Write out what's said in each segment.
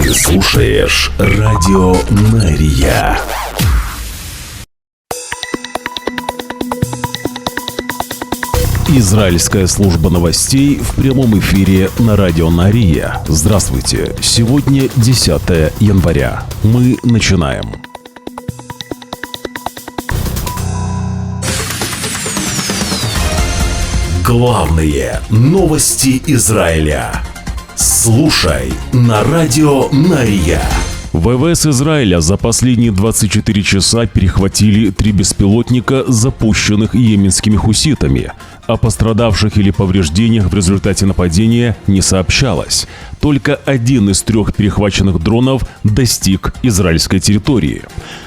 Ты слушаешь Радио Мария. Израильская служба новостей в прямом эфире на Радио Мария. Здравствуйте. Сегодня 10 января. Мы начинаем. Главные новости Израиля. Слушай на Радио Мария. ВВС Израиля за последние 24 часа перехватили 3 беспилотника, запущенных йеменскими хуситами. О пострадавших или повреждениях в результате нападения не сообщалось. Только один из 3 перехваченных дронов достиг израильской территории.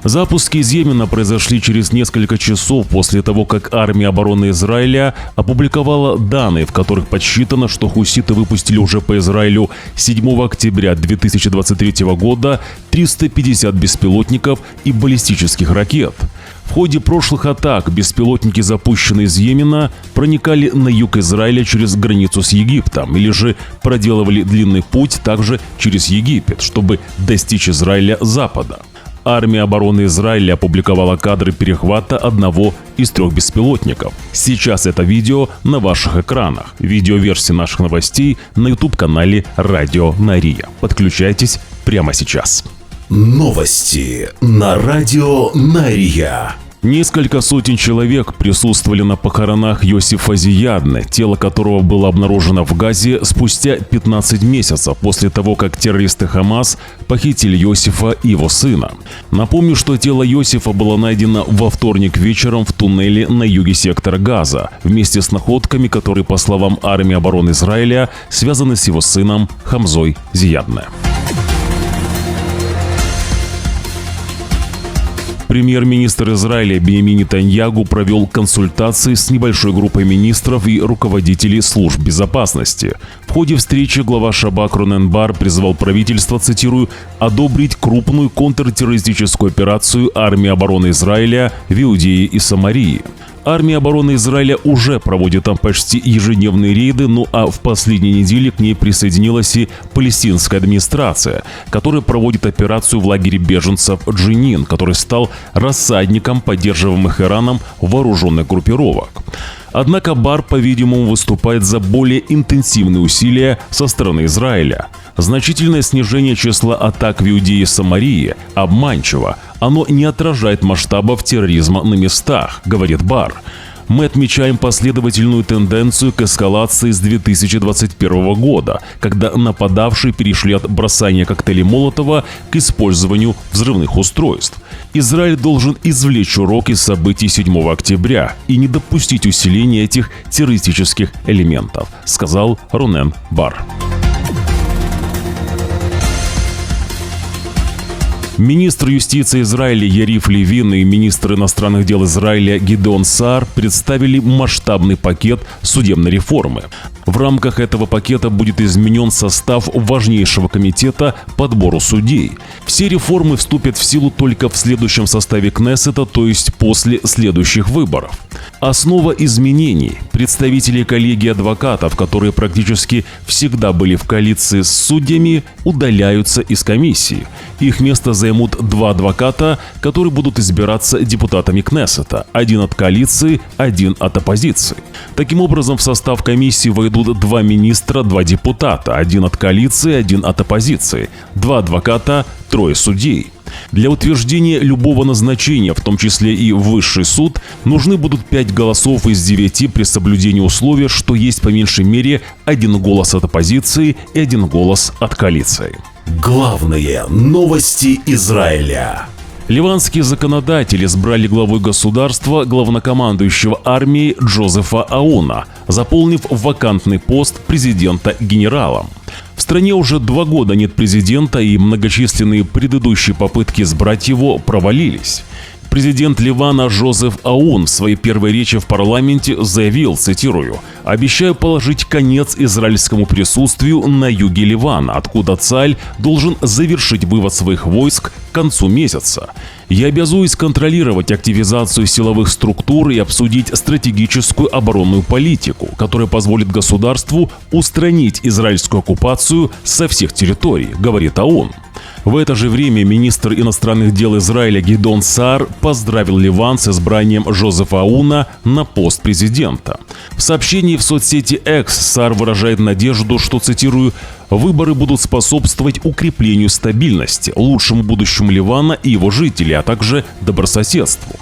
Запуски из Йемена произошли через несколько часов после того, как армия обороны Израиля опубликовала данные, в которых подсчитано, что хуситы выпустили уже по Израилю 7 октября 2023 года 350 беспилотников и баллистических ракет. В ходе прошлых атак беспилотники, запущенные из Йемена, проникали на юг Израиля через границу с Египтом или же проделывали длинный путь также через Египет, чтобы достичь Израиля с запада. Армия обороны Израиля опубликовала кадры перехвата одного из 3 беспилотников. Сейчас это видео на ваших экранах. Видеоверсия наших новостей на YouTube-канале Радио Мария. Подключайтесь прямо сейчас. Новости на Радио Мария. Несколько сотен человек присутствовали на похоронах Йосифа Зиядны, тело которого было обнаружено в Газе спустя 15 месяцев после того, как террористы Хамас похитили Йосифа и его сына. Напомню, что тело Йосифа было найдено во вторник вечером в туннеле на юге сектора Газа, вместе с находками, которые, по словам армии обороны Израиля, связаны с его сыном Хамзой Зиядне. Премьер-министр Израиля Биньямин Нетаньяху провел консультации с небольшой группой министров и руководителей служб безопасности. В ходе встречи глава Шабак Ронен Бар призвал правительство, цитирую, «одобрить крупную контртеррористическую операцию армии обороны Израиля в Иудее и Самарии». Армия обороны Израиля уже проводит там почти ежедневные рейды, а в последние недели к ней присоединилась и палестинская администрация, которая проводит операцию в лагере беженцев Дженин, который стал рассадником поддерживаемых Ираном вооруженных группировок. Однако Бар, по-видимому, выступает за более интенсивные усилия со стороны Израиля. Значительное снижение числа атак в Иудее и Самарии обманчиво. Оно не отражает масштабов терроризма на местах, говорит Бар. Мы отмечаем последовательную тенденцию к эскалации с 2021 года, когда нападавшие перешли от бросания коктейлей Молотова к использованию взрывных устройств. Израиль должен извлечь урок из событий 7 октября и не допустить усиления этих террористических элементов, сказал Ронен Бар. Министр юстиции Израиля Яриф Левин и министр иностранных дел Израиля Гидеон Саар представили масштабный пакет судебной реформы. В рамках этого пакета будет изменен состав важнейшего комитета по отбору судей. Все реформы вступят в силу только в следующем составе Кнессета, то есть после следующих выборов. Основа изменений – представители коллегии адвокатов, которые практически всегда были в коалиции с судьями, удаляются из комиссии. Их место займут 2 адвоката, которые будут избираться депутатами Кнессета. 1 от коалиции, 1 от оппозиции. Таким образом, в состав комиссии войдут 2 министра, 2 депутата. 1 от коалиции, 1 от оппозиции. 2 адвоката, 3 судей. Для утверждения любого назначения, в том числе и в высший суд, нужны будут 5 голосов из 9 при соблюдении условия, что есть по меньшей мере 1 голос от оппозиции и 1 голос от коалиции. Главные новости Израиля. Ливанские законодатели избрали главой государства главнокомандующего армией Джозефа Ауна, заполнив вакантный пост президента генералом. В стране уже 2 года нет президента, и многочисленные предыдущие попытки избрать его провалились. Президент Ливана Жозеф Аун в своей первой речи в парламенте заявил, цитирую, «Обещаю положить конец израильскому присутствию на юге Ливана, откуда Цааль должен завершить вывод своих войск к концу месяца. Я обязуюсь контролировать активизацию силовых структур и обсудить стратегическую оборонную политику, которая позволит государству устранить израильскую оккупацию со всех территорий», говорит Аун. В это же время министр иностранных дел Израиля Гидеон Саар поздравил Ливан с избранием Жозефа Ауна на пост президента. В сообщении в соцсети X Саар выражает надежду, что, цитирую, «выборы будут способствовать укреплению стабильности, лучшему будущему Ливана и его жителей, а также добрососедству».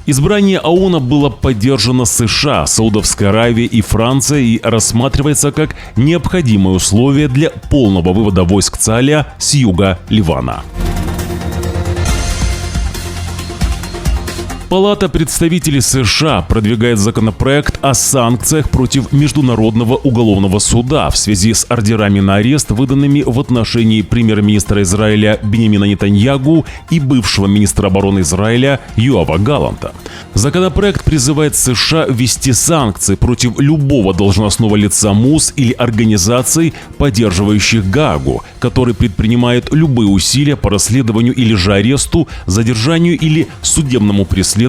Избрание Ауна было поддержано США, Саудовской Аравией и Францией и рассматривается как необходимое условие для полного вывода войск Цааля с юга Ливана. Палата представителей США продвигает законопроект о санкциях против Международного уголовного суда в связи с ордерами на арест, выданными в отношении премьер-министра Израиля Биньямина Нетаньягу и бывшего министра обороны Израиля Йоава Галланта. Законопроект призывает США ввести санкции против любого должностного лица МУС или организаций, поддерживающих Гаагу, который предпринимает любые усилия по расследованию или же аресту, задержанию или судебному преследованию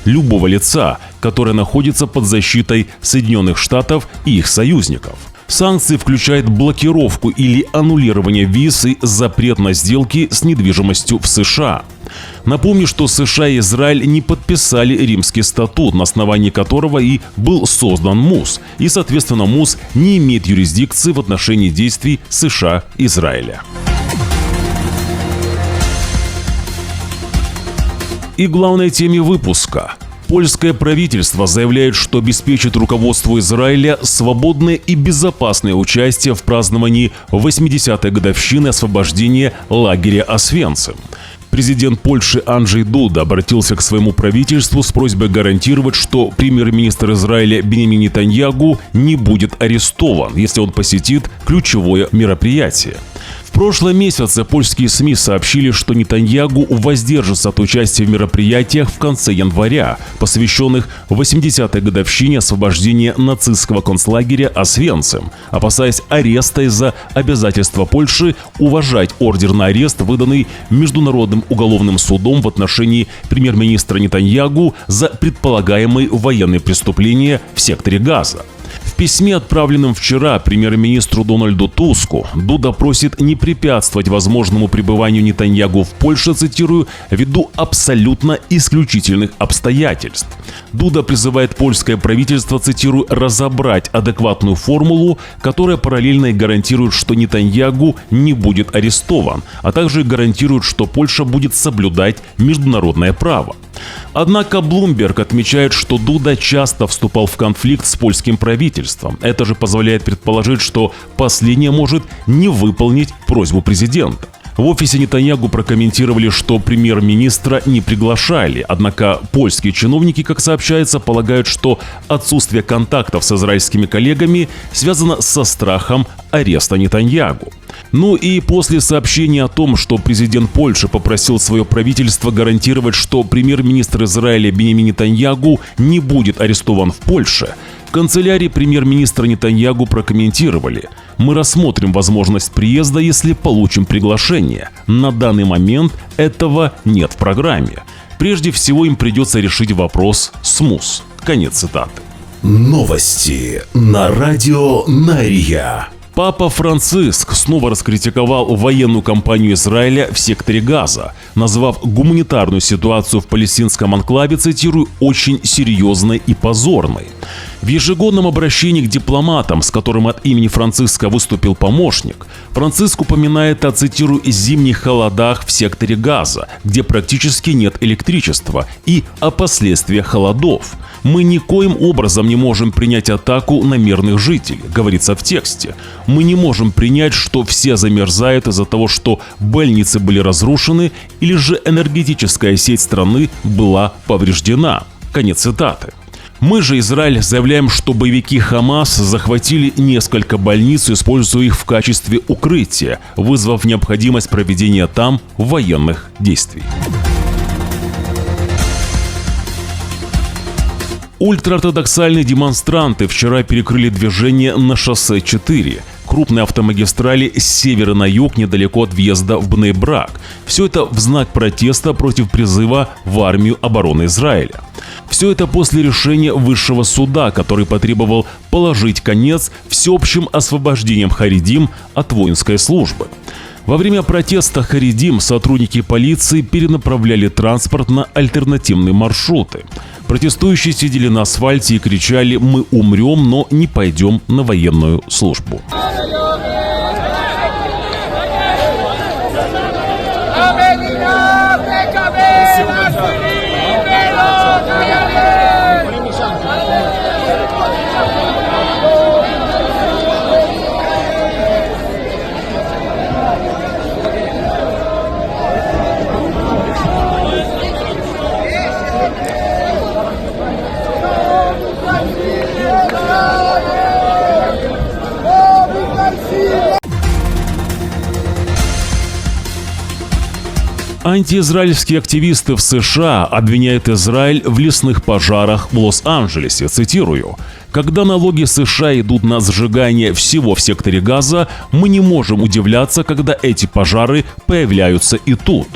любого лица, которое находится под защитой Соединенных Штатов и их союзников. Санкции включают блокировку или аннулирование виз и запрет на сделки с недвижимостью в США. Напомню, что США и Израиль не подписали Римский статут, на основании которого и был создан МУС, и, соответственно, МУС не имеет юрисдикции в отношении действий США и Израиля. И главной теме выпуска. Польское правительство заявляет, что обеспечит руководству Израиля свободное и безопасное участие в праздновании 80-й годовщины освобождения лагеря Освенцим. Президент Польши Анджей Дуда обратился к своему правительству с просьбой гарантировать, что премьер-министр Израиля Биньямин Нетаньягу не будет арестован, если он посетит ключевое мероприятие. В прошлом месяце польские СМИ сообщили, что Нетаньягу воздержится от участия в мероприятиях в конце января, посвященных 80-й годовщине освобождения нацистского концлагеря Освенцим, опасаясь ареста из-за обязательства Польши уважать ордер на арест, выданный Международным уголовным судом в отношении премьер-министра Нетаньягу за предполагаемые военные преступления в секторе Газа. В письме, отправленном вчера премьер-министру Дональду Туску, Дуда просит не препятствовать возможному пребыванию Нетаньягу в Польше, цитирую, «ввиду абсолютно исключительных обстоятельств». Дуда призывает польское правительство, цитирую, «разобрать адекватную формулу, которая параллельно и гарантирует, что Нетаньягу не будет арестован, а также гарантирует, что Польша будет соблюдать международное право». Однако Bloomberg отмечает, что Дуда часто вступал в конфликт с польским правительством. Это же позволяет предположить, что последнее может не выполнить просьбу президента. В офисе Нетаньягу прокомментировали, что премьер-министра не приглашали, однако польские чиновники, как сообщается, полагают, что отсутствие контактов с израильскими коллегами связано со страхом ареста Нетаньягу. Ну и после сообщения о том, что президент Польши попросил свое правительство гарантировать, что премьер-министр Израиля Биньямин Нетаньягу не будет арестован в Польше, в канцелярии премьер-министра Нетаньягу прокомментировали: «Мы рассмотрим возможность приезда, если получим приглашение. На данный момент этого нет в программе. Прежде всего им придется решить вопрос с МУС». Конец цитаты. Новости на радио Найрия. Папа Франциск снова раскритиковал военную кампанию Израиля в секторе Газа, назвав гуманитарную ситуацию в палестинском анклаве, цитирую, «очень серьезной и позорной». В ежегодном обращении к дипломатам, с которым от имени Франциска выступил помощник, Франциск упоминает о, цитирую, «зимних холодах в секторе Газа, где практически нет электричества, и о последствиях холодов. Мы никоим образом не можем принять атаку на мирных жителей», говорится в тексте. «Мы не можем принять, что все замерзают из-за того, что больницы были разрушены или же энергетическая сеть страны была повреждена». Конец цитаты. Мы же, Израиль, заявляем, что боевики Хамас захватили несколько больниц, используя их в качестве укрытия, вызвав необходимость проведения там военных действий. Ультраортодоксальные демонстранты вчера перекрыли движение на шоссе 4, крупной автомагистрали с севера на юг недалеко от въезда в Бней-Брак. Все это в знак протеста против призыва в армию обороны Израиля. Все это после решения высшего суда, который потребовал положить конец всеобщим освобождениям харидим от воинской службы. Во время протеста харидим сотрудники полиции перенаправляли транспорт на альтернативные маршруты. Протестующие сидели на асфальте и кричали: «Мы умрем, но не пойдем на военную службу». Антиизраильские активисты в США обвиняют Израиль в лесных пожарах в Лос-Анджелесе. Цитирую: «Когда налоги США идут на сжигание всего в секторе Газа, мы не можем удивляться, когда эти пожары появляются и тут».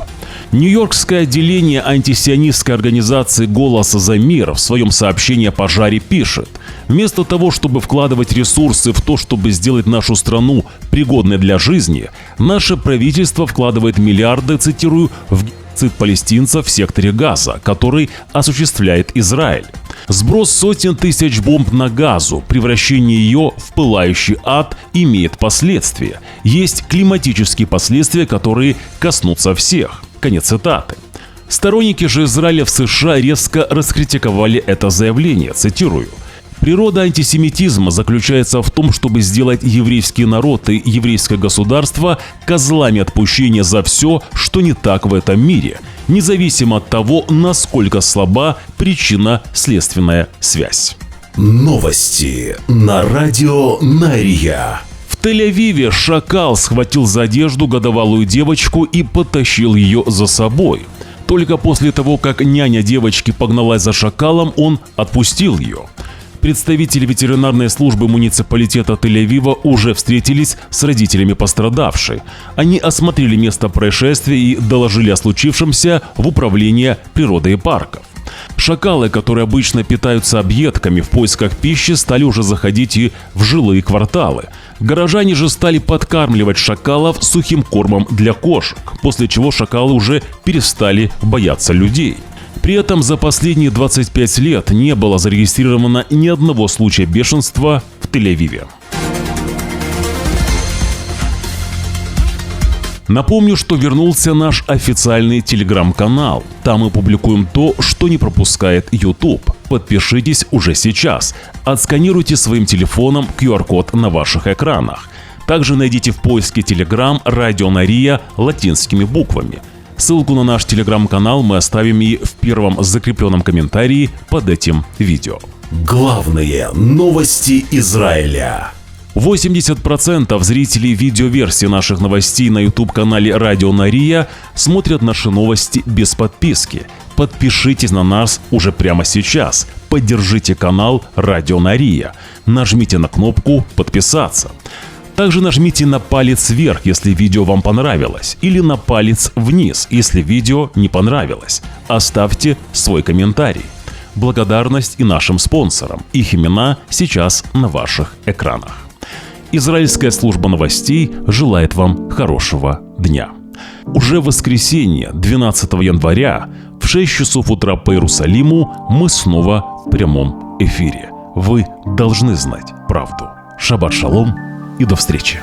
Нью-Йоркское отделение антисионистской организации «Голос за мир» в своем сообщении о пожаре пишет: «Вместо того, чтобы вкладывать ресурсы в то, чтобы сделать нашу страну пригодной для жизни, наше правительство вкладывает миллиарды, цитирую, в геноцид палестинцев в секторе Газа, который осуществляет Израиль. Сброс сотен тысяч бомб на Газу, превращение ее в пылающий ад имеет последствия. Есть климатические последствия, которые коснутся всех». Конец цитаты. Сторонники же Израиля в США резко раскритиковали это заявление. Цитирую: «Природа антисемитизма заключается в том, чтобы сделать еврейский народ и еврейское государство козлами отпущения за все, что не так в этом мире, независимо от того, насколько слаба причинно-следственная связь». Новости на радио Нария. В Тель-Авиве шакал схватил за одежду годовалую девочку и потащил ее за собой. Только после того, как няня девочки погналась за шакалом, он отпустил ее. Представители ветеринарной службы муниципалитета Тель-Авива уже встретились с родителями пострадавшей. Они осмотрели место происшествия и доложили о случившемся в управление природы и парков. Шакалы, которые обычно питаются объедками в поисках пищи, стали уже заходить и в жилые кварталы. Горожане же стали подкармливать шакалов сухим кормом для кошек, после чего шакалы уже перестали бояться людей. При этом за последние 25 лет не было зарегистрировано ни одного случая бешенства в Тель-Авиве. Напомню, что вернулся наш официальный телеграм-канал. Там мы публикуем то, что не пропускает YouTube. Подпишитесь уже сейчас. Отсканируйте своим телефоном QR-код на ваших экранах. Также найдите в поиске Telegram «Радио Нария» латинскими буквами. Ссылку на наш телеграм-канал мы оставим и в первом закрепленном комментарии под этим видео. Главные новости Израиля. 80% зрителей видеоверсии наших новостей на YouTube-канале «Радио Нария» смотрят наши новости без подписки. Подпишитесь на нас уже прямо сейчас. Поддержите канал «Радио Нария». Нажмите на кнопку «Подписаться». Также нажмите на палец вверх, если видео вам понравилось, или на палец вниз, если видео не понравилось. Оставьте свой комментарий. Благодарность и нашим спонсорам. Их имена сейчас на ваших экранах. Израильская служба новостей желает вам хорошего дня. Уже в воскресенье, 12 января, в 6 часов утра по Иерусалиму мы снова в прямом эфире. Вы должны знать правду. Шаббат шалом и до встречи.